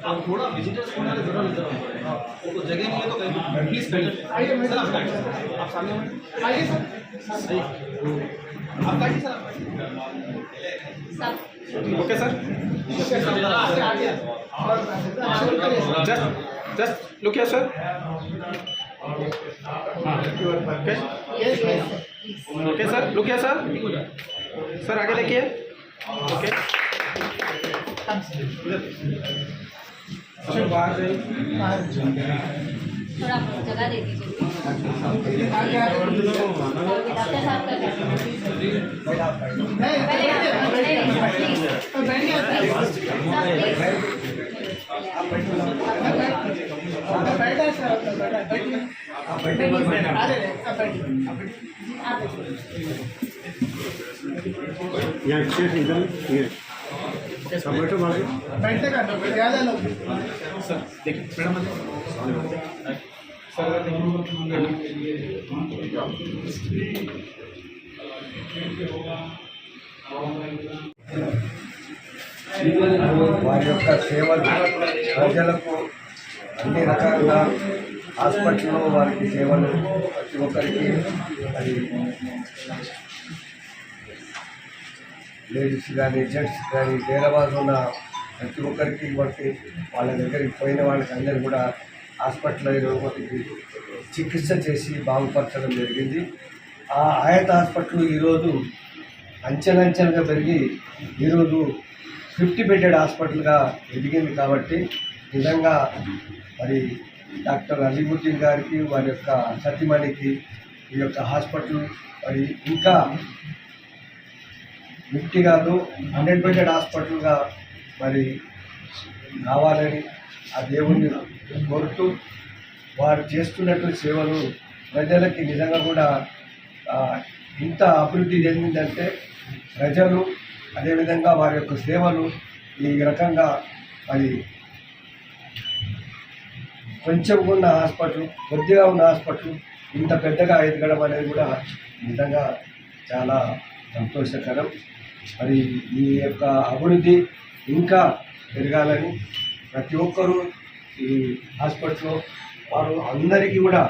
आप थोड़ा विजिटर्स को जरूर नजर तो जगह नहीं है तो कहीं प्लीज सर आप सामने आइए सर सही आप आइए sir okay sir just look here sir okay sir look here sir आगे देखिए ओके बाहर थोड़ा जगह दे दीजिए डॉक्टर साहब सब बैठो बैठने का सर देखिए मैडम వారి యొక్క సేవలు ప్రజలకు అన్ని రకాలుగా హాస్పిటల్లో వారికి సేవలు ప్రతి ఒక్కరికి అది లేడీస్ కానీ జెంట్స్ కానీ హైదరాబాద్ ఉన్న ప్రతి ఒక్కరికి బట్టి వాళ్ళ దగ్గరికి పోయిన వాళ్ళకి అందరూ కూడా హాస్పిటల్లో ఒకరికి చికిత్స చేసి బాగుపరచడం జరిగింది. ఆ ఆయత హాస్పిటల్ ఈరోజు అంచెలంచెలుగా పెరిగి ఈరోజు 50 బెడెడ్ హాస్పిటల్గా ఎదిగింది. కాబట్టి నిజంగా మరి డాక్టర్ అలీముద్దీన్ గారికి వారి యొక్క సతీమణికి ఈ యొక్క హాస్పిటల్ మరి ఇంకా 50 కాదు 100 బెడెడ్ హాస్పిటల్గా మరి కావాలని ఆ దేవుణ్ణి కోరుతూ వారు చేస్తున్నటువంటి సేవలు ప్రజలకి నిజంగా కూడా ఇంత అభివృద్ధి చెందిందంటే ప్రజలు అదేవిధంగా వారి యొక్క సేవలు ఈ రకంగా మరి కొంచెం ఉన్న హాస్పిటల్ కొద్దిగా ఉన్న హాస్పిటల్ ఇంత పెద్దగా ఎదగడం అనేది కూడా నిజంగా చాలా సంతోషకరం. మరి ఈ యొక్క అభివృద్ధి ఇంకా పెరగాలని ప్రతి ఒక్కరూ ఈ హాస్పిటల్లో వారు అందరికీ కూడా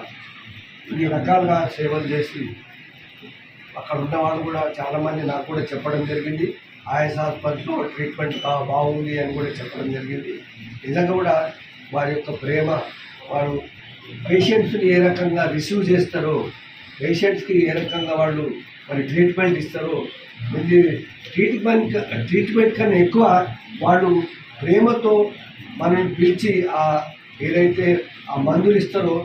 ఈ రకాలుగా సేవలు చేసి అక్కడ ఉన్న వాళ్ళు కూడా చాలామంది నాకు కూడా చెప్పడం జరిగింది. ఆయస్ హాస్పిటల్లో ట్రీట్మెంట్ బాగుంది అని కూడా చెప్పడం జరిగింది. నిజంగా కూడా వారి యొక్క ప్రేమ, వారు పేషెంట్స్ని ఏ రకంగా రిసీవ్ చేస్తారో, పేషెంట్స్కి ఏ రకంగా వాళ్ళు మరి ట్రీట్మెంట్ ఇస్తారో, ట్రీట్మెంట్ కన్నా ఎక్కువ వాళ్ళు ప్రేమతో మనల్ని పిలిచి ఏదైతే ఆ మందులు ఇస్తారో,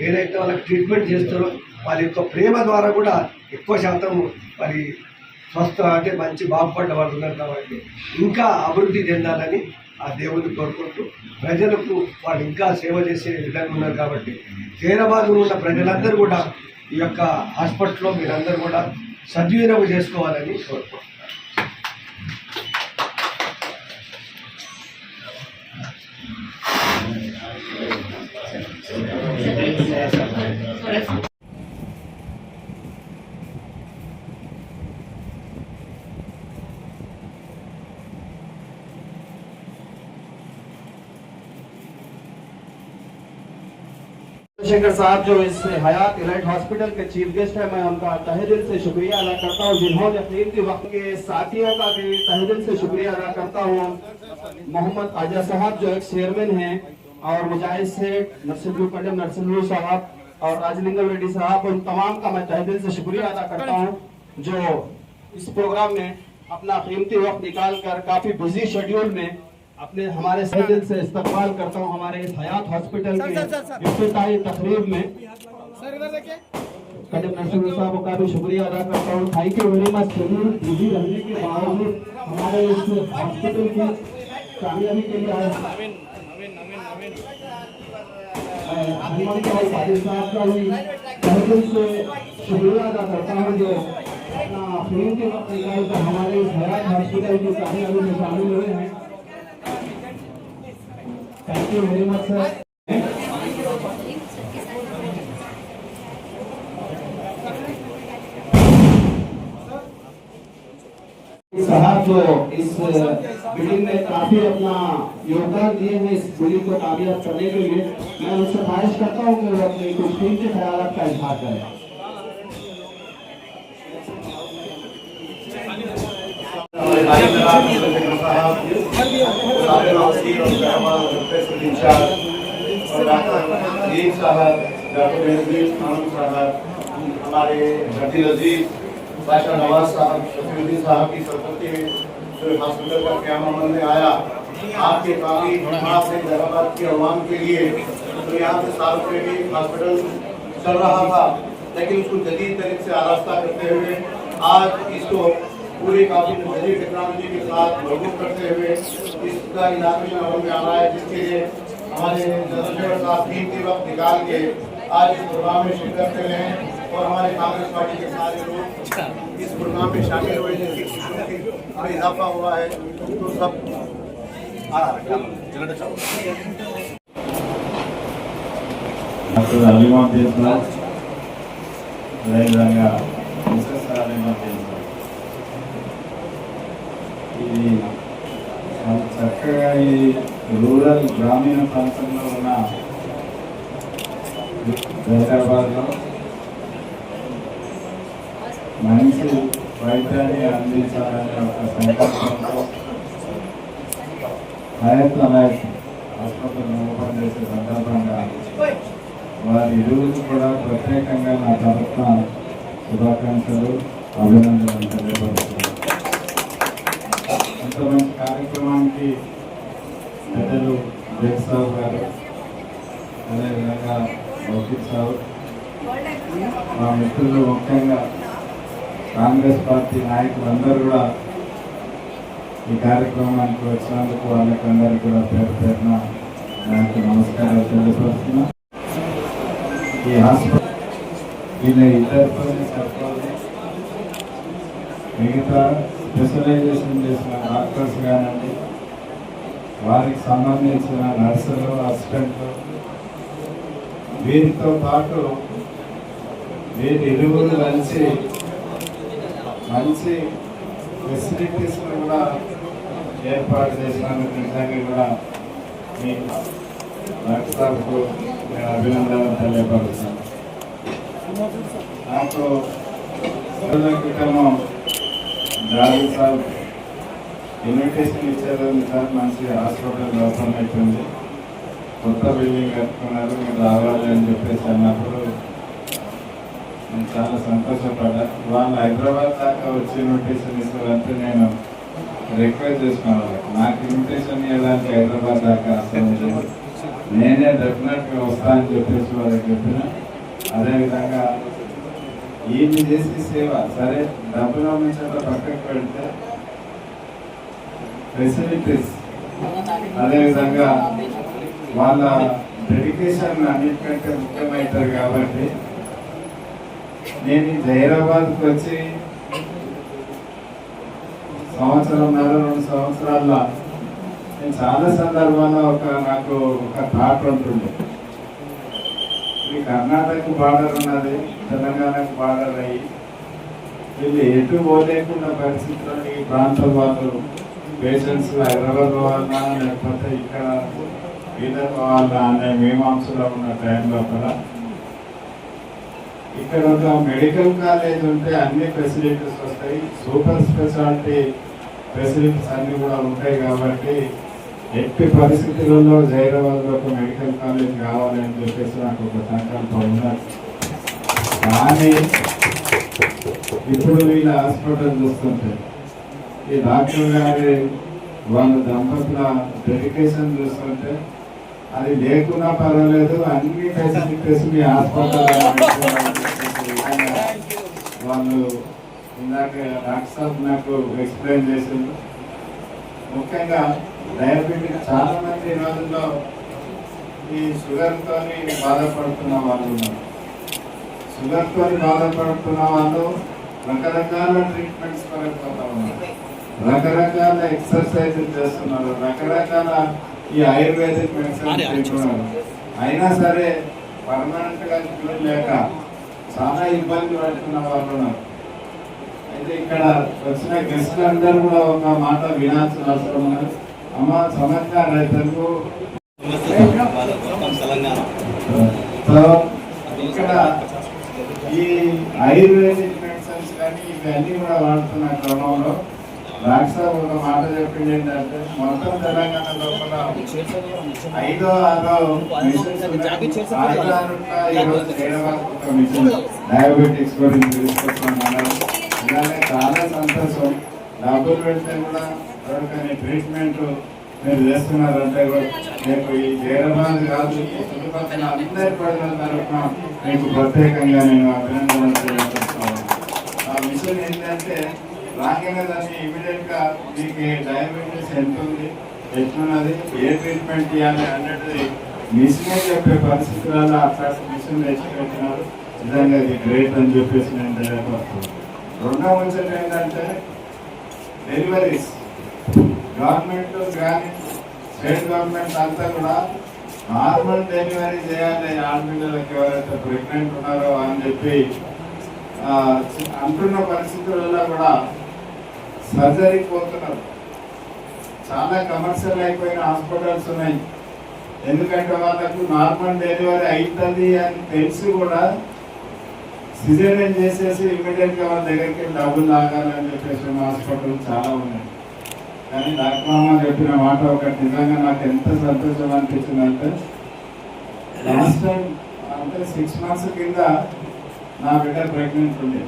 ఏదైతే వాళ్ళకి ట్రీట్మెంట్ చేస్తారో వాళ్ళ యొక్క ప్రేమ ద్వారా కూడా ఎక్కువ శాతం మరి స్వస్థ అంటే మంచి బాగుపడ్డ వాళ్ళు ఉన్నారు. కాబట్టి ఇంకా అభివృద్ధి చెందాలని ఆ దేవుడిని కోరుకుంటూ ప్రజలకు వాళ్ళు ఇంకా సేవ చేసే విధంగా ఉన్నారు. కాబట్టి హైదరాబాద్లో ఉన్న ప్రజలందరూ కూడా ఈ యొక్క హాస్పిటల్లో మీరందరూ కూడా సద్వినియోగం చేసుకోవాలని కోరుకుంటున్నాను. शेखर साहब जो इस हयात इलाइट हॉस्पिटल के चीफ गेस्ट है, मैं उनका तहे दिल से शुक्रिया अदा करता हूँ, जिन्होंने कीमती वक्त के साथियों का भी तहे दिल से शुक्रिया अदा करता हूँ। मोहम्मद ख्वाजा साहब जो एक चेयरमैन हैं, और मुजाहिद सेठ, नरसिंह साहब और राजलिंगम रेड्डी साहब, उन तमाम का मैं तहे दिल से शुक्रिया अदा करता हूँ जो इस प्रोग्राम में अपना कीमती वक्त निकाल कर काफी बिजी शेड्यूल में अपने हमारे सही दिल से इस्तकबाल करता हूँ हमारे इस हयात हॉस्पिटल की इफ्तिताही तकरीब में। कदम नरसिंह साहब का भी शुक्रिया अदा करता हूँ। Thank you very much. Busy रहने के बावजूद हमारे इस हॉस्पिटल की कामयाबी के लिए साहब का भी तहे दिल से शुक्रिया अदा करता हूँ जो अपना कीमती वक्त निकाल कर हमारे इस हयात हॉस्पिटल की कामयाबी में शामिल हुए हैं। Thank you very much, sir. साहब जो इस बिल्डिंग में काफी अपना योगदान दिए हैं इस बिल्डिंग को कामयाब करने के लिए, मैं उनसे ख्वाहिश करता हूँ कि वो अपने कुछ कीमती ख्यालात का इजहार करें। हमारे जदील अजीज बादशाह नवाज साहब शफीउद्दीन साहब की सरपंच में हॉस्पिटल का क्या अमल में आया, आपके काफी आपने जहाबाद के अवाम के लिए तो यहाँ से साल से भी हॉस्पिटल चल रहा था, लेकिन उसको जदीद तरीके से आरास्ता करते हुए आज इसको पूरी काफी जदीद टेक्नोलॉजी के साथ मजबूत करते हुए इसका इलाके में अमल में आ रहा है, जिसके लिए हमारे जनरल साहब कीमती वक्त निकाल के आज इस प्रोग्राम में शिरकत कर रहे हैं और हमारे कांग्रेस पार्टी के सारे लोग इस प्रोग्राम में शामिल हुए, जिसकी खुशी में इजाफा हुआ है। तो सब డాక్టర్ అలీమాద్దీన్ సార్, అదేవిధంగా మిసెస్ అలీమాద్దీన్ సార్, ఇది చాలా చక్కగా ఈ రూరల్ గ్రామీణ ప్రాంతంలో ఉన్న హైదరాబాద్లో మంచి వైద్యాన్ని అందించాలనే ఒక సంకల్పంతో హయత్ అలైఫ్ హాస్పిటల్ ఓపెన్ చేసే సందర్భంగా వారి ఇరువురు కూడా ప్రత్యేకంగా నా తరఫున శుభాకాంక్షలు, అభినందనలు తెలియపరుస్తున్నాను. ఇంత మంచి కార్యక్రమానికి పెద్దలు జగ్ సాబ్ గారు, అదేవిధంగా భౌతిక్ సాబ్, మా మిత్రులు, ముఖ్యంగా కాంగ్రెస్ పార్టీ నాయకులందరూ కూడా ఈ కార్యక్రమానికి వచ్చినందుకు వాళ్ళకందరికీ కూడా పేరు పేరున నాకు నమస్కారాలు తెలియపరుస్తున్నా. ఈ హాస్పిటల్ వీళ్ళ ఇద్దరితోనే సరిపోదు, మిగతా స్పెషలైజేషన్ చేసిన డాక్టర్స్ కానివ్వండి, వారికి సంబంధించిన నర్సులు, అసిస్టెంట్లు, వీరితో పాటు వీరి ఇరువురు కలిసి మంచి ఫెసిలిటీస్ కూడా ఏర్పాటు చేసినందుకు నిజంగా కూడా మీ డాక్టర్కు నేను అభినందనలు తెలియపరుస్తాను. నాకు రోజుల క్రితము జావేద్ సాబ్ ఇన్విటేషన్ ఇచ్చారు, సార్ మంచి హాస్పిటల్ ఓపెన్ అవుతుంది, కొత్త బిల్డింగ్ కట్టుకున్నారు, మీరు రావాలి అని చెప్పేసి అన్నప్పుడు నేను చాలా సంతోషపడ్డా. వాళ్ళు హైదరాబాద్ దాకా వచ్చి ఇన్విటేషన్ ఇస్తారంటే నేను రిక్వెస్ట్ చేసుకున్నాను, నాకు ఇన్విటేషన్ ఇవ్వడానికి హైదరాబాద్ దాకా అసలు నేనే డెఫినెట్గా వస్తా అని చెప్పేసి వాళ్ళకి చెప్పిన. అదేవిధంగా ఈయన చేసే సేవ సరే డబ్బులు అమ్మించేట పక్కకు పెడితే ఫెసిలిటీస్, అదేవిధంగా వాళ్ళ డెడికేషన్ అన్నిటికంటే ముఖ్యమవుతుంది. కాబట్టి నేను హైదరాబాద్కి వచ్చి సంవత్సరంన్నర 2 సంవత్సరాల్లో నేను చాలా సందర్భాల్లో నాకు ఒక థాట్ ఉంటుంది, ఈ కర్ణాటక బార్డర్ ఉన్నది, తెలంగాణకు బార్డర్ అయ్యి వీళ్ళు ఎటు పోలేకున్న పరిస్థితుల్లో ఈ ప్రాంతం వాళ్ళు పేషెంట్స్ హైదరాబాద్ పోవాలన్నా లేకపోతే ఇక్కడ బీదర్ పోవాలన్నా అనే మీమాంసలో ఉన్న టైం లోపల ఇక్కడ ఒక మెడికల్ కాలేజ్ ఉంటే అన్ని ఫెసిలిటీస్ వస్తాయి, సూపర్ స్పెషాలిటీ ఫెసిలిటీస్ అన్నీ కూడా ఉంటాయి. కాబట్టి ఎట్టి పరిస్థితులలో హైదరాబాద్లో ఒక మెడికల్ కాలేజ్ కావాలని చెప్పేసి నాకు ఒక సంకల్పం ఉన్నది. కానీ ఇప్పుడు వీళ్ళ హాస్పిటల్ చూస్తుంటే ఈ డాక్టర్ గారి వాళ్ళ దంపతుల డెడికేషన్ చూస్తుంటే అది లేకున్నా పర్వాలేదు, అన్ని ఫెసిలిటీస్ మీ హాస్పిటల్ వాళ్ళు ఇందాక డాక్టర్ సాబ్ నాకు ఎక్స్ప్లెయిన్ చేసింది. ముఖ్యంగా డయాబెటిక్ చాలా మంది ఈ రోజుల్లో ఈ షుగర్తో బాధపడుతున్న వాళ్ళు ఉన్నారు. షుగర్తో బాధపడుతున్న వాళ్ళు రకరకాల ట్రీట్మెంట్స్ కొరకపోతా ఉన్నారు, రకరకాల ఎక్సర్సైజ్ చేస్తున్నారు, రకరకాల ఈ ఆయుర్వేదిక్ మెడిసిన్ తింటున్నారు. అయినా సరే పర్మనెంట్ గా క్యూర్ లేక చాలా ఇబ్బంది పడుతున్న వాళ్ళు ఉన్నారు. అయితే ఇక్కడ వచ్చిన గెస్ట్లు అందరూ కూడా ఒక మాట వినాల్సిన అవసరం ఉన్నది. అమ్మ సమస్య రైతులకు సో ఇక్కడ ఈ ఆయుర్వేదిక్ మెడిసిన్స్ కానీ ఇవన్నీ కూడా వాడుతున్న క్రమంలో డాక్టర్ ఒక మాట చెప్పింది ఏంటంటే మొత్తం తెలంగాణ లోపల 5-6 మిషన్స్ డయాబెటిక్స్ గురించి తీసుకొస్తున్నాం. ఇలానే చాలా సంతోషం. డబ్బులు పెడితే కూడా ఎవరికైనా ట్రీట్మెంట్ మీరు చేస్తున్నారంటే మీకు ఈ జైరాబాద్ కాదు ఈ చుట్టుపక్కల అందరి ప్రజల తరఫున మీకు ప్రత్యేకంగా నేను అభినందనలు తెలియజేస్తున్నాను. ఆ మిషన్ ఏంటంటే రాగానే దాన్ని ఇమీడియట్ గా మీకు డయాబెటీస్ ఎంత ఉంది, ఎట్లున్నది, ఏ ట్రీట్మెంట్ ఇవ్వాలి అన్నది మిషనే చెప్పే పరిస్థితులలో అట్లాంటి మిషన్ తెచ్చిపెట్టినారు. నిజంగా ఇది గ్రేట్ అని చెప్పేసి నేను తెలియపరుస్తున్నాను. రెండవ విషయం ఏంటంటే డెలివరీస్ గవర్నమెంట్ కానీ స్టేట్ గవర్నమెంట్ అంతా కూడా నార్మల్ డెలివరీ చేయాలి ఆడపిల్లలకి ఎవరైతే ప్రెగ్నెంట్ ఉన్నారో అని చెప్పి అంటున్న పరిస్థితులలో కూడా సర్జరీకి పోతున్నారు. చాలా కమర్షియల్ అయిపోయిన హాస్పిటల్స్ ఉన్నాయి. ఎందుకంటే వాళ్ళకు నార్మల్ డెలివరీ అవుతుంది అని తెలిసి కూడా సిజేరియన్ చేసేసి ఇమీడియట్ గా వాళ్ళ దగ్గరికి డబ్బులు లాగాలని చెప్పేసి హాస్పిటల్ చాలా ఉన్నాయి. కానీ డాక్టర్ అమ్మ చెప్పిన మాట ఒకటి నిజంగా నాకు ఎంత సంతోషం అనిపించిందంటే లాస్ట్ టైం అంటే 6 months కింద నా బిడ్డ ప్రెగ్నెంట్ ఉండే.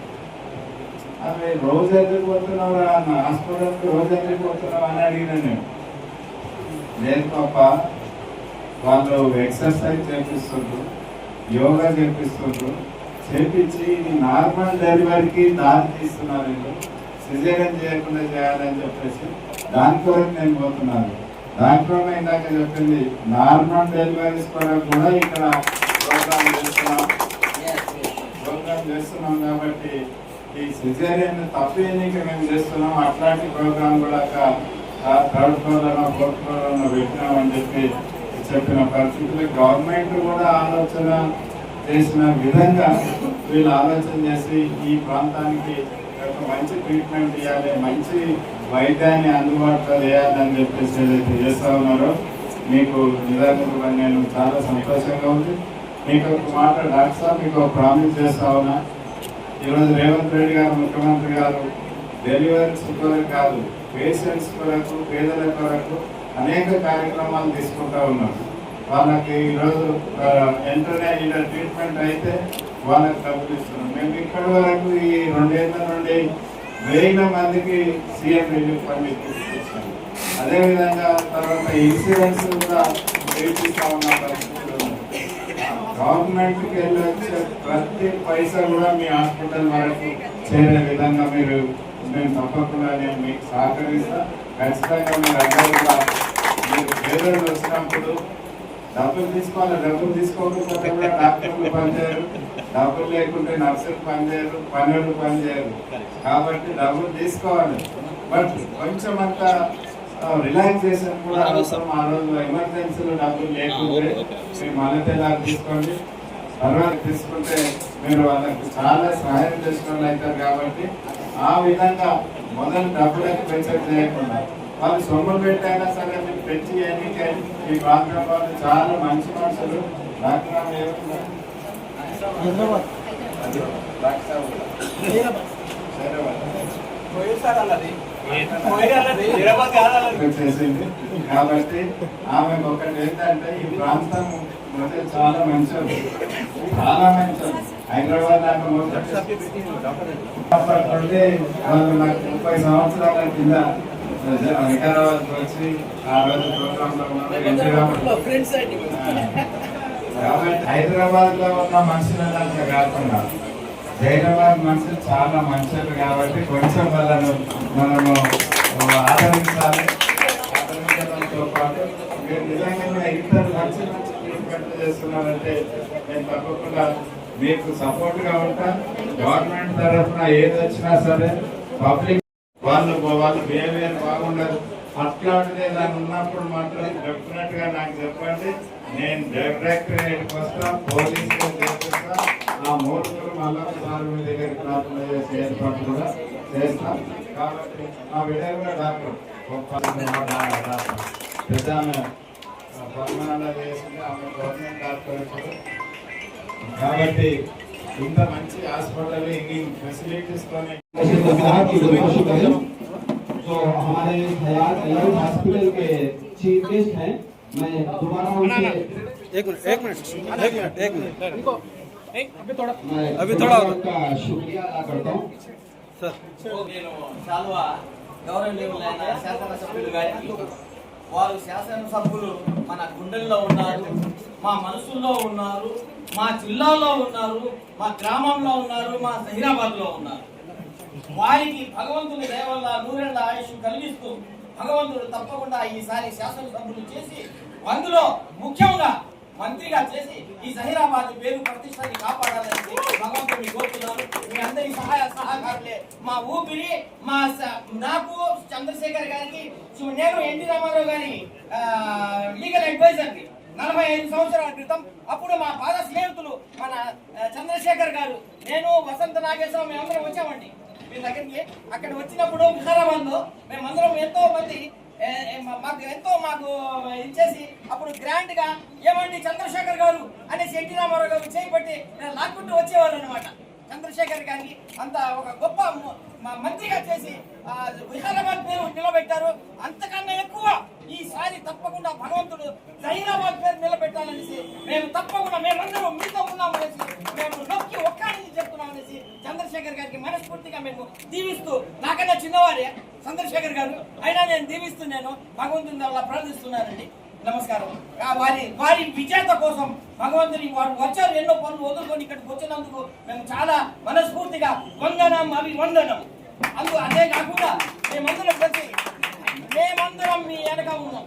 ఆమె రోజు ఎందుకు పోతున్నావు అన్న హాస్పిటల్కి రోజు ఎందుకు పోతున్నావు అని అడిగినా నేను పాప వాళ్ళు ఎక్సర్సైజ్ చేపిస్తుండ్రు, యోగా చేపిస్తుండ్రు, చేపించి ఇది నార్మల్ డెలివరీకి దారి తీస్తున్నారు. వీళ్ళు సిజేరియన్ చేయకుండా చేయాలని చెప్పేసి దాని కొరకు నేను పోతున్నాను. దాంట్లోనే ఇందాక చెప్పింది నార్మల్ డెలివరీస్ కొరకు కూడా ఇక్కడ ప్రోగ్రామ్ చేస్తున్నాం కాబట్టి ఈ సిజేరియన్ తప్పేయడానికి మేము చేస్తున్నాం. అట్లాంటి ప్రోగ్రామ్ కూడా 3rd floor 4th floor పెట్టినామని చెప్పిన పరిస్థితులు గవర్నమెంట్ కూడా ఆలోచన చేసిన విధంగా వీళ్ళు ఆలోచన చేసి ఈ ప్రాంతానికి ఒక మంచి ట్రీట్మెంట్ ఇవ్వాలి, మంచి వైద్యాన్ని అందుబాటులో చేయాలని చెప్పేసి ఏదైతే చేస్తా ఉన్నారో మీకు నిజంగా నేను చాలా సంతోషంగా ఉంది. మీకు ఒక మాట డాక్టర్ సార్ మీకు ఒక ప్రామిస్ చేస్తా ఉన్నా. ఈరోజు రేవంత్ రెడ్డి గారు ముఖ్యమంత్రి గారు డెలివరీస్ కొరకు కాదు, పేషెంట్స్ కొరకు, పేదల కొరకు అనేక కార్యక్రమాలు తీసుకుంటా ఉన్నారు. వాళ్ళకి ఈరోజు వెంటనే ఇలా ట్రీట్మెంట్ అయితే వాళ్ళకి డబ్బులు ఇస్తున్నాం. మేము ఇక్కడి వరకు ఈ 2 ఏళ్ల నుండి 1000 మందికి సీఎం రిలీఫ్ ఫండ్ ఇప్పిస్తున్నాం. అదేవిధంగా తర్వాత ఇన్సూరెన్స్ కూడా చేపిస్తా ఉన్న పరిస్థితులు గవర్నమెంట్కి వెళ్ళొచ్చే ప్రతి పైసా కూడా మీ హాస్పిటల్ వరకు చేరే విధంగా మేము తప్పకుండా నేను మీకు సహకరిస్తా. ఖచ్చితంగా మీరు అందరూ కూడా మీరు పేదలు వచ్చినప్పుడు డబ్బులు తీసుకోవాలి. డబ్బులు తీసుకోకపోతే కూడా డాక్టర్లు పనిచేయరు, డబ్బులు లేకుంటే నర్సులు పనిచేయరు, పనులు పనిచేయరు. కాబట్టి డబ్బులు తీసుకోవాలి. బట్ కొంచెం అంతా రిలాక్సేషన్ కూడా అవసరం. ఆ రోజు ఎమర్జెన్సీలో డబ్బులు లేకుంటే మీరు మనతేలాగా తీసుకోండి. తర్వాత తీసుకుంటే మీరు వాళ్ళకి చాలా సహాయం చేసిన వాళ్ళు అవుతారు. కాబట్టి ఆ విధంగా మొదలు డబ్బులకు పెంచడం చేయకుండా వాళ్ళు సొమ్ము పెట్టైనా సరే మీకు పెంచి ఎన్నికై ఈ ప్రాంతం వాళ్ళు చాలా మంచి మనుషులు. డాక్టర్ చేసింది. కాబట్టి ఆమె ఒకటి ఏంటంటే ఈ ప్రాంతం చాలా మంచి చాలా మంచి హైదరాబాద్ దాకా వాళ్ళు నాకు 30 సంవత్సరాల కింద హైదరాబాద్ వచ్చి ఆ రోజు ప్రోగ్రామ్ లో కాబట్టి హైదరాబాద్ లో ఉన్న మనుషులంతా కాకుండా హైదరాబాద్ మనుషులు చాలా మంచిది. కాబట్టి కొంచెం వాళ్ళను మనము ఆదరించాలి. ఆదరించడంతో పాటు మీరు నిజంగా ఇద్దరు మంచి ట్రీట్మెంట్ చేస్తున్నారంటే నేను తప్పకుండా మీకు సపోర్ట్ గా ఉంటా. గవర్నమెంట్ తరఫున ఏది వచ్చినా సరే పబ్లిక్ వాళ్ళు బిహేవియర్ బాగుండదు. అట్లాంటిది ఏదైనా ఉన్నప్పుడు మాత్రం డెఫినెట్ గా నాకు చెప్పండి. నేను డైరెక్టరేట్కి వస్తా, పోలీసులు చేస్తా, ఆ మూర్ఖులు మళ్ళా సార్ మీ దగ్గరికి రాకుండా చేసే ఏర్పాటు కూడా చేస్తాం. కాబట్టి మా బిడ్డ కూడా డాక్టర్ పెద్ద ఆమె పద్మనాభ చేసింది, ఆమె గవర్నమెంట్ డాక్టర్ కూడా. కాబట్టి ఇంత మంచి హాస్పిటల్ ఇన్ని ఫెసిలిటీస్ తోనే जो हमारे हयात एलाइट हॉस्पिटल के चीफ गेस्ट हैं, मैं दोबारा उनसे अभी थोड़ा का शुक्रिया अदा करता हूँ. నేను శాలువా గౌరవనీయులైన శాసనసభ్యులు గారికి, వారు శాసనసభ్యులు మన గుండెల్లో ఉన్నారు, మా మనసుల్లో ఉన్నారు, మా జిల్లాలో ఉన్నారు, మా గ్రామంలో ఉన్నారు, మా హైదరాబాద్లో ఉన్నారు. వారికి భగవంతుని దయ వల్ల నూరేళ్ల ఆయుష్ కలిగిస్తూ భగవంతుడు తప్పకుండా ఈసారి శాసనసభ్యులు చేసి, అందులో ముఖ్యంగా మంత్రిగా చేసి ఈ జహీరాబాద్ పేరు ప్రతిష్టని కాపాడాలని భగవంతుని కోరుతున్నాను. మీ అందరి సహాయ సహకారులే మా ఊపిరి. నాకు చంద్రశేఖర్ గారికి, నేను ఎన్టీ రామారావు గారి లీగల్ అడ్వైజర్ని 45 సంవత్సరాల క్రితం. అప్పుడు మా పాద స్నేహితులు మన చంద్రశేఖర్ గారు, నేను వసంత నాగేశ్వరం మేమందరం వచ్చామండి మీ దగ్గరికి. అక్కడ వచ్చినప్పుడు వికారాబాద్ లో మేమందరం ఎంతో మంది మాకు ఇచ్చేసి, అప్పుడు గ్రాండ్ గా ఏమండి చంద్రశేఖర్ గారు అనేసి ఎన్టీ రామారావు గారు చేయబట్టి లాక్కుంటూ వచ్చేవారు అనమాట. చంద్రశేఖర్ గారికి అంత ఒక గొప్ప మంత్రిగా చేసి వికారాబాద్ పేరు నిలబెట్టారు. అంతకన్నా ఎక్కువ ఈసారి తప్పకుండా భగవంతుడు జహీరాబాద్ పేరు నిలబెట్టాలనేసి మేము తప్పకుండా మేమందరం మీతో ఉన్నామనేసి మేము నొక్కి ఒక్కడిని చెప్తున్నాం అనేసి చంద్రశేఖర్ గారికి మనస్ఫూర్తిగా మేము దీవిస్తూ, నాకన్నా చిన్నవారే చంద్రశేఖర్ గారు అయినా నేను దీవిస్తున్నాను, భగవంతుని వల్ల ప్రార్థిస్తున్నానండి. నమస్కారం. వారి విజేత కోసం భగవంతుని వారు వచ్చారు, ఎన్నో పనులు వదులుకొని ఇక్కడికి వచ్చినందుకు మేము చాలా మనస్ఫూర్తిగా వందనం అభివందనం. అదే కాకుండా మేమందరం మీ వెనక ఉన్నాం.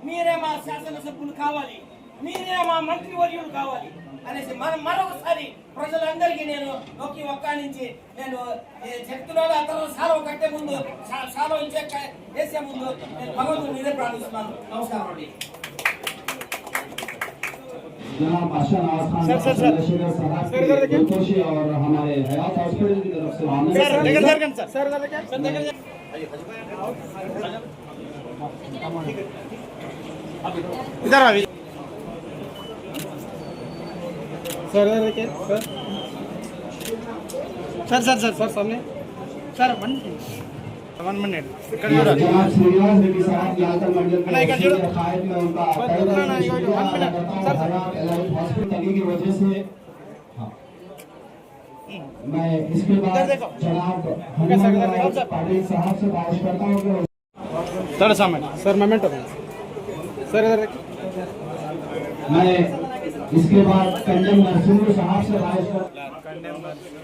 మీరే మా శాసనసభ్యులు కావాలి, మీరే మా మంత్రివర్యులు కావాలి అనేసి మనం మరొకసారి ప్రజలందరికీ నేను నొక్కి ఒక్కానించి నేను చెప్తున్నాను. ఆ తర్వాత సాలవ కట్టే ముందు, సాలవ వేసే ముందు నేను భగవంతుని మీరే ప్రార్థిస్తున్నాను. నమస్కారం అండి. जनाब आशा नवाज खान चंद्रशेखर साहब की खुशी और हमारे हयात हॉस्पिटल की तरफ से इधर आ सर सामने सर 1 मिनट जनाब श्रीनिवास रेड्डी साहब यादव मंडल के कायद में उनका हॉस्पिटल की वजह से मैं इसके बाद जनाब पाटिल साहब से बात करता हूँ कि सर सामने सर मोमेंट सर इधर मैं इसके बाद कंडम नरसिंह साहब से बात कर नरसिंह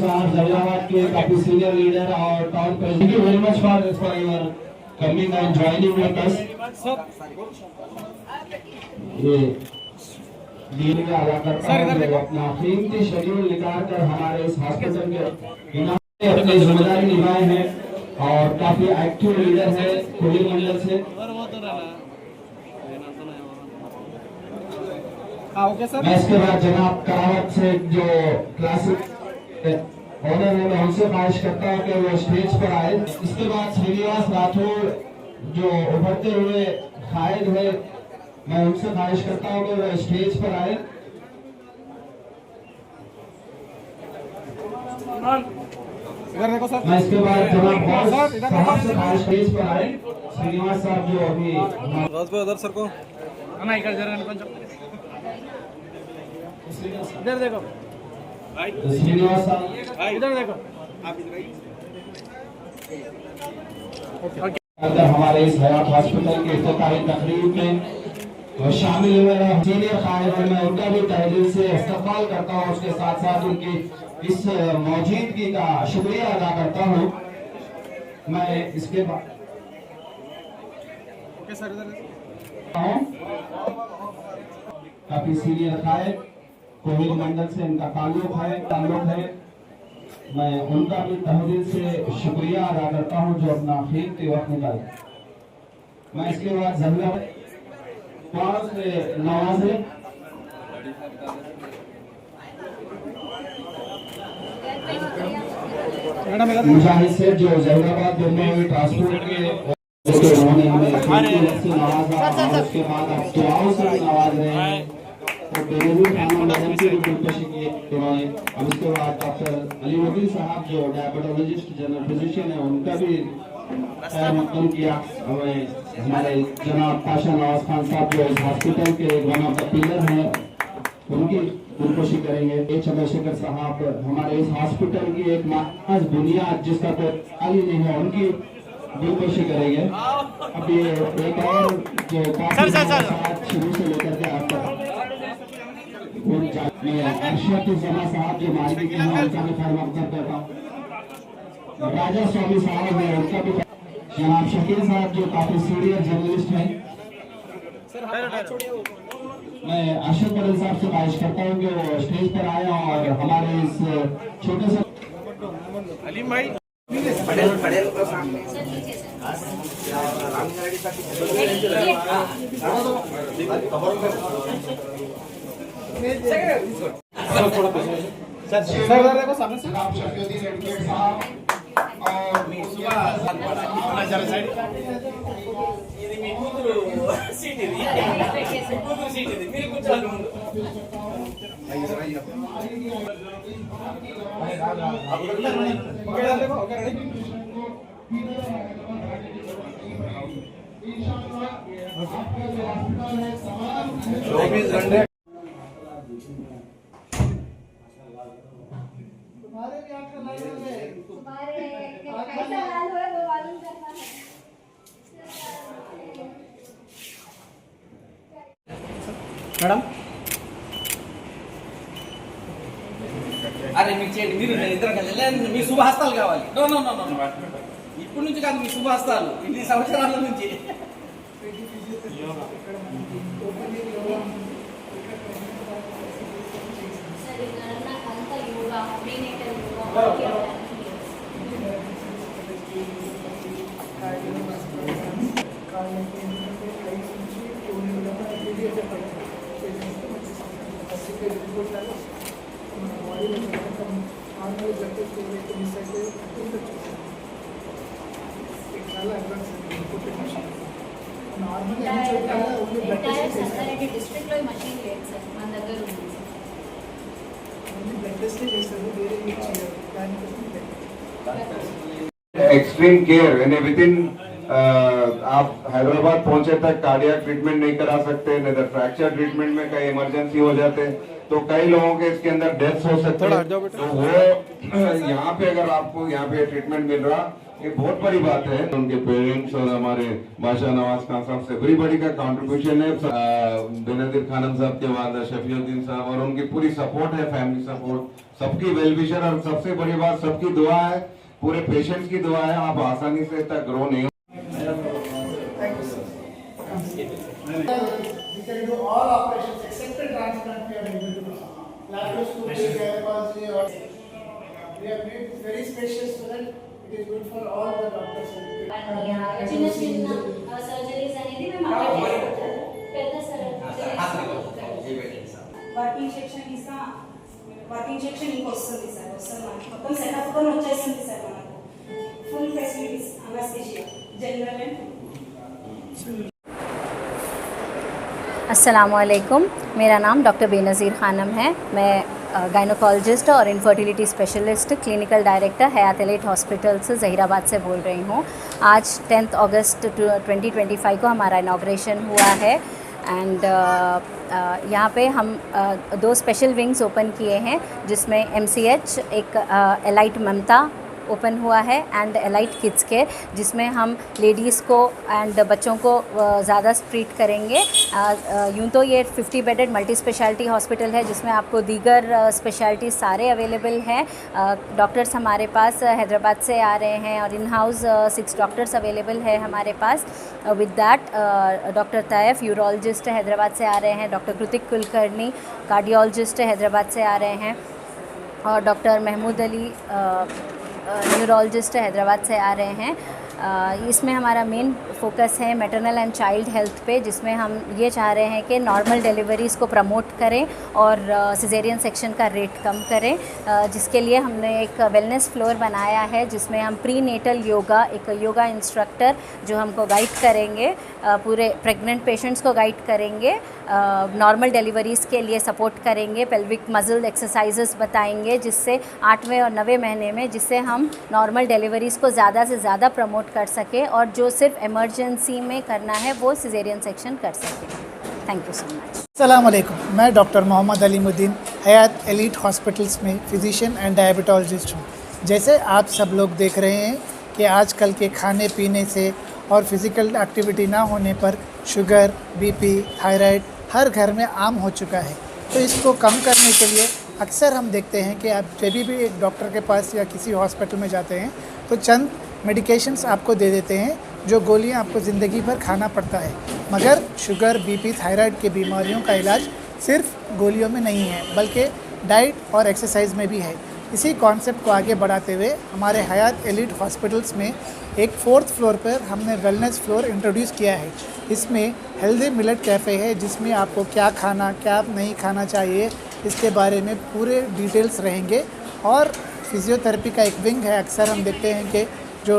साहब जलालाबाद के काफी सीनियर लीडर और town president. Thank you very much for your coming and joining with us. ये दिन में अदा करता हूँ जो अपना कीमती शेड्यूल निकाल कर हमारे इस हॉस्पिटल के अपनी जिम्मेदारी निभाए हैं और काफी एक्टिव लीडर है कोली मंडल से. मैं इसके बाद जनाब करावत से जो क्लासिक ऑनर है मैं उनसे ख्वाहिश करता हूँ कि वो स्टेज पर आए. इसके बाद श्रीनिवास राठौर जो उभरते हुए कायद है मैं उनसे ख्वाहिश करता हूँ कि वो स्टेज पर आए. इधर देखो सर. मैं इसके बाद जनाब बॉस साहब से ख्वाहिश स्टेज पर आए. श्रीनिवास साहब जो अभी उधर सर को अना इधर जरा కొంచెం इधर देखो श्रीनिवास साहब इधर देखो आप इधर अंदर हमारे इस हयात हॉस्पिटल के इफ्तिताही तकरीब में शामिल हुए हैं सीनियर कायद हैं. मैं उनका भी तहे दिल से इस्तकबाल करता हूँ. उसके साथ साथ उनकी इस मौजूदगी का शुक्रिया अदा करता हूँ. मैं इसके बाद ओके सर इधर काफी सीनियर रखाए कोविड मंडल से इनका ताल्लुक है। मैं उनका भी तहे दिल से शुक्रिया अदा करता हूं जो अपना कीमती वक्त निकाले। मैं इसके बाद जमीरा से नवाजे मुजाहिद से जो जहीराबाद में ट्रांसपोर्ट के उन्होंने हमें से नवाजा और उसके बाद अब दुआओं से भी नवाज रहे हैं। तो बेनजीर खानम मैडम की भी दिलकशी की उन्होंने। अब उसके बाद डॉक्टर अलीमुद्दीन साहब जो डायबिटोलॉजिस्ट जनरल फिजिशियन है उनका भी खैर मकदम किया। हमें हमारे जनाब पाशा नवाज खान साहब जो इस हॉस्पिटल के वन ऑफ द पिलर हैं उनकी दिलकशी करेंगे। ए चंद्रशेखर साहब हमारे इस हॉस्पिटल की एक महज बुनियाद जिसका कोई खाली नहीं है उनकी दिलकशी करेंगे। अब ये एक और जो काफी शुरू से लेकर के अब तक अरशद जमा साहब जो मालिक हैं उनका भी खैर मकदम करता हूँ। राजा स्वामी साहब है उनका भी जनाब शकील साहब जो काफी सीनियर जर्नलिस्ट हैं। मैं अरशद पटेल साहब से ख्वाहिश करता हूँ कि वो स्टेज पर आए और हमारे इस छोटे से अलीम भाई जनाब शफीउद्दीन एडवोकेट साहब और ఇది మీ కూతురు సీట్ ఇది కూతురు సీట్ ఇది మీరు కూర్చోండి ముందు कैसा हाल हुआ वो मालूम करना है। మేడం అరే మీకు చేయండి మీరు ఇద్దరు కలిసి మీ శుభహస్తాలు కావాలి. నో నో నో నో ఇప్పటి నుంచి కాదు మీ శుభహస్తాలు ఇన్ని సంవత్సరాల నుంచి. सर इतना अंत yoga prenatal yoga entire Sangareddy district లో మషిన్ లేదు సార్ మన దగ్గర ఉంది एक्सट्रीम केयर यानी विद इन आप हैदराबाद पहुंचे तक कार्डियक ट्रीटमेंट नहीं करा सकते, नहीं तो फ्रैक्चर ट्रीटमेंट में कई इमरजेंसी हो जाते तो कई लोगों के इसके अंदर डेथ हो सकते हैं। तो वो यहाँ पे अगर आपको यहाँ पे ट्रीटमेंट मिल रहा ये बहुत बड़ी बात है। उनके पेरेंट्स और हमारे बादशाह नवाज खान साहब से बड़ी का कंट्रीब्यूशन है। बेनजीर खानम साहब के बाद शफीउद्दीन साहब और उनकी पूरी सपोर्ट है, फैमिली सपोर्ट, सबकी वेलविशर और सबसे बड़ी बात सबकी दुआ है, पूरे पेशेंट्स की दुआ है। आप आसानी से तक ग्रो नहीं We can do all operations except the transplant we are able to do. Laparoscopy, gynecology, or we have made it very spacious so that it is good for all the doctors. చిన్న చిన్న surgeries అనేది మేము అక్కడ చేసుకుంటాము. పెద్ద surgeries working section ఇస్తా working section ఇంకొస్తుంది sir వస్తుంది మనకి మొత్తం సెటప్ తో వచ్చేస్తుంది సార్ మనకు full facilities anaesthesia general and अस्सलामुअलैकुम, मेरा नाम डॉक्टर बेनज़ीर खानम है। मैं गायनोकोलॉजिस्ट और इनफर्टिलिटी स्पेशलिस्ट क्लिनिकल डायरेक्टर हयात एलाइट हॉस्पिटल से ज़हीराबाद से बोल रही हूँ। आज 10 अगस्त 2025 को हमारा इनाग्रेशन हुआ है एंड यहाँ पे हम 2 स्पेशल विंग्स ओपन किए हैं जिसमें MCH एक एलाइट ममता ओपन हुआ है एंड एलाइट किड्स केयर, जिसमें हम लेडीज़ को एंड बच्चों को ज़्यादा ट्रीट करेंगे। यूँ तो ये 50 बेडेड मल्टी स्पेशलिटी हॉस्पिटल है, जिसमें आपको दीगर स्पेशलिटी सारे अवेलेबल हैं। डॉक्टर्स हमारे पास हैदराबाद से आ रहे हैं और इन हाउस 6 डॉक्टर्स अवेलेबल है हमारे पास। With that doctor Taif urologist Hyderabad से आ रहे हैं, डॉक्टर कृतिक कुलकर्णी कार्डियोलॉजिस्ट हैदराबाद से आ रहे हैं और डॉक्टर महमूद अली न्यूरोलॉजिस्ट हैदराबाद से आ रहे हैं। इसमें हमारा मेन फोकस है मैटरनल एंड चाइल्ड हेल्थ पे, जिसमें हम ये चाह रहे हैं कि नॉर्मल डिलीवरीज़ को प्रमोट करें और सिजेरियन सेक्शन का रेट कम करें, जिसके लिए हमने एक वेलनेस फ्लोर बनाया है, जिसमें हम प्री नेटल योगा, एक योगा इंस्ट्रक्टर जो हमको गाइड करेंगे, पूरे प्रेग्नेंट पेशेंट्स को गाइड करेंगे, नॉर्मल डिलीवरीज़ के लिए सपोर्ट करेंगे, पेल्विक मसल एक्सरसाइजेस बताएंगे, जिससे 8वें और 9वें महीने में जिससे हम नॉर्मल डिलीवरीज़ को ज़्यादा से ज़्यादा प्रमोट कर सके और जो सिर्फ इमरजेंसी में करना है वो सिजेरियन सेक्शन कर सके। Thank you so much. अस्सलाम वालेकुम, मैं डॉक्टर मोहम्मद अलीमुद्दीन हयात एलीट हॉस्पिटल्स में फिजिशियन एंड डायबिटोलॉजिस्ट हूँ। जैसे आप सब लोग देख रहे हैं कि आजकल के खाने पीने से और फिज़िकल एक्टिविटी ना होने पर शुगर, बीपी, थायराइड हर घर में आम हो चुका है। तो इसको कम करने के लिए अक्सर हम देखते हैं कि आप जब भी एक डॉक्टर के पास या किसी हॉस्पिटल में जाते हैं तो चंद मेडिकेशंस आपको दे देते हैं, जो गोलियां आपको ज़िंदगी भर खाना पड़ता है। मगर शुगर, बीपी, थायराइड की बीमारियों का इलाज सिर्फ गोलियों में नहीं है, बल्कि डाइट और एक्सरसाइज में भी है। इसी कॉन्सेप्ट को आगे बढ़ाते हुए हमारे हयात एलीट हॉस्पिटल्स में एक 4th फ्लोर पर हमने वेलनेस फ्लोर इंट्रोड्यूस किया है। इसमें हेल्दी मिलेट कैफ़े है, जिसमें आपको क्या खाना, क्या नहीं खाना चाहिए, इसके बारे में पूरे डिटेल्स रहेंगे। और फिज़ियोथेरेपी का एक विंग है। अक्सर हम देखते हैं कि जो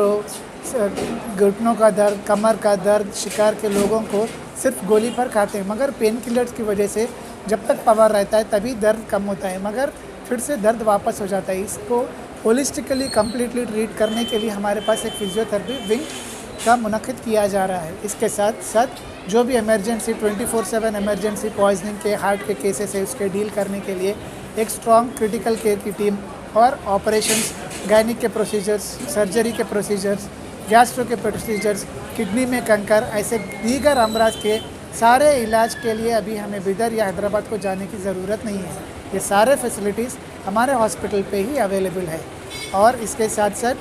घुटनों का दर्द, कमर का दर्द शिकार के लोगों को सिर्फ गोली पर खाते हैं, मगर पेन किलर्स की वजह से जब तक पावर रहता है तभी दर्द कम होता है, मगर फिर से दर्द वापस हो जाता है। इसको होलिस्टिकली कम्प्लीटली ट्रीट करने के लिए हमारे पास एक फिजियोथेरेपी विंग का मुनक़िद किया जा रहा है। इसके साथ साथ जो भी इमरजेंसी 24/7 इमरजेंसी पॉइजनिंग के, हार्ट के केसेस है, उसके डील करने के लिए एक स्ट्रॉन्ग क्रिटिकल केयर की टीम और ऑपरेशंस, गायनिक के प्रोसीजर्स, सर्जरी के प्रोसीजर्स, गैस्ट्रो के प्रोसीजर्स, किडनी में कंकर, ऐसे दीगर अमराज के सारे इलाज के लिए अभी हमें बिदर या हैदराबाद को जाने की ज़रूरत नहीं है। ये सारे फैसिलिटीज़ हमारे हॉस्पिटल पे ही अवेलेबल है। और इसके साथ साथ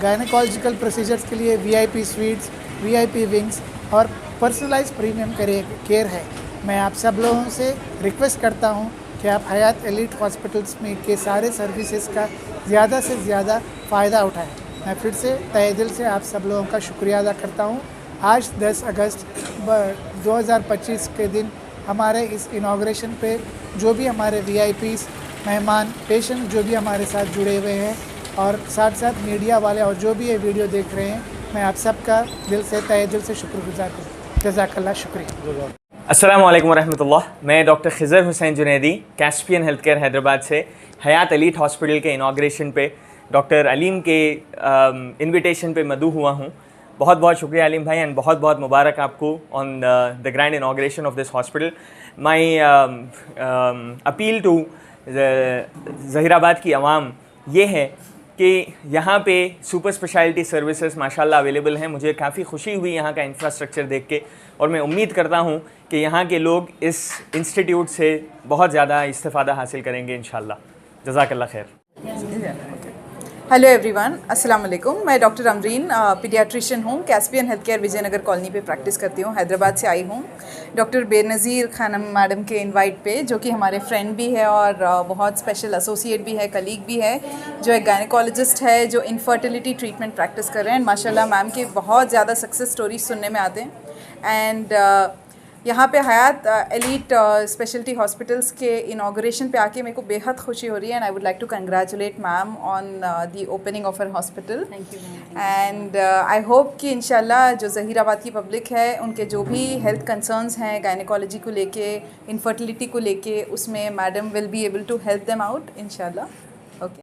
गायनेकोलॉजिकल प्रोसीजर्स के लिए VIP स्वीट्स, VIP विंग्स और पर्सनलाइज प्रीमियम केयर है। मैं आप सब लोगों से रिक्वेस्ट करता हूँ कि आप हयात एलीट हॉस्पिटल्स में के सारे सर्विसेज का ज़्यादा से ज़्यादा फ़ायदा उठाएं। मैं फिर से तहे दिल से आप सब लोगों का शुक्रिया अदा करता हूँ। आज 10 अगस्त 2025 के दिन हमारे इस इनाग्रेशन पे जो भी हमारे VIPs, मेहमान, पेशेंट जो भी हमारे साथ जुड़े हुए हैं और साथ साथ मीडिया वाले और जो भी ये वीडियो देख रहे हैं, मैं आप सबका दिल से तहे दिल से शुक्रगुजार हूँ। जज़ाकल्लाह, शुक्रिया। अस्सलाम वालेकुम रहमतुल्लाह। मैं doctor Khizar Hussain Junaidi Caspian health care Hyderabad से हयात एलीट हॉस्पिटल के इनाग्रेशन पे डॉक्टर अलीम के इनविटेशन पे मदऊ हुआ हूँ। बहुत बहुत शुक्रिया अलीम भाई एंड बहुत बहुत मुबारक आपको on the grand inauguration of this hospital. My appeal to Zaheerabad की आवाम ये है कि यहाँ पे सुपर स्पेशलिटी सर्विसेज माशाल्लाह अवेलेबल हैं। मुझे काफ़ी खुशी हुई यहाँ का इंफ्रास्ट्रक्चर देख के और मैं उम्मीद करता हूँ कि यहाँ के लोग इस इंस्टीट्यूट से बहुत ज़्यादा इस्तिफ़ादा हासिल करेंगे इंशाल्लाह। जज़ाकल्लाह खैर। हेलो एवरीवन, अस्सलाम वालेकुम। मैं डॉक्टर अमरीन पीडियाट्रिशियन हूँ। Caspian health care Vijayanagar colony पे प्रैक्टिस करती हूँ। हैदराबाद से आई हूँ डॉक्टर बेनज़ीर खानम मैडम के इनवाइट पे, जो कि हमारे फ्रेंड भी है और बहुत स्पेशल एसोसिएट भी है, कलीग भी है, जो एक गायनेकोलॉजिस्ट है जो इनफर्टिलिटी ट्रीटमेंट प्रैक्टिस कर रहे हैं। माशाल्लाह मैम के बहुत ज़्यादा सक्सेस स्टोरीज सुनने में आते हैं। एंड यहाँ पे हयात एलीट स्पेशलिटी हॉस्पिटल्स के इनाग्रेशन पे आके मेरे को बेहद खुशी हो रही है and I would like to congratulate ma'am on the opening of her hospital. And I hope कि इंशाल्लाह जो ज़हीराबाद की पब्लिक है उनके जो भी हेल्थ कंसर्न्स हैं गायनेकोलॉजी को लेके, इनफर्टिलिटी को लेके, उसमें madam will be able to help them out इंशाल्लाह।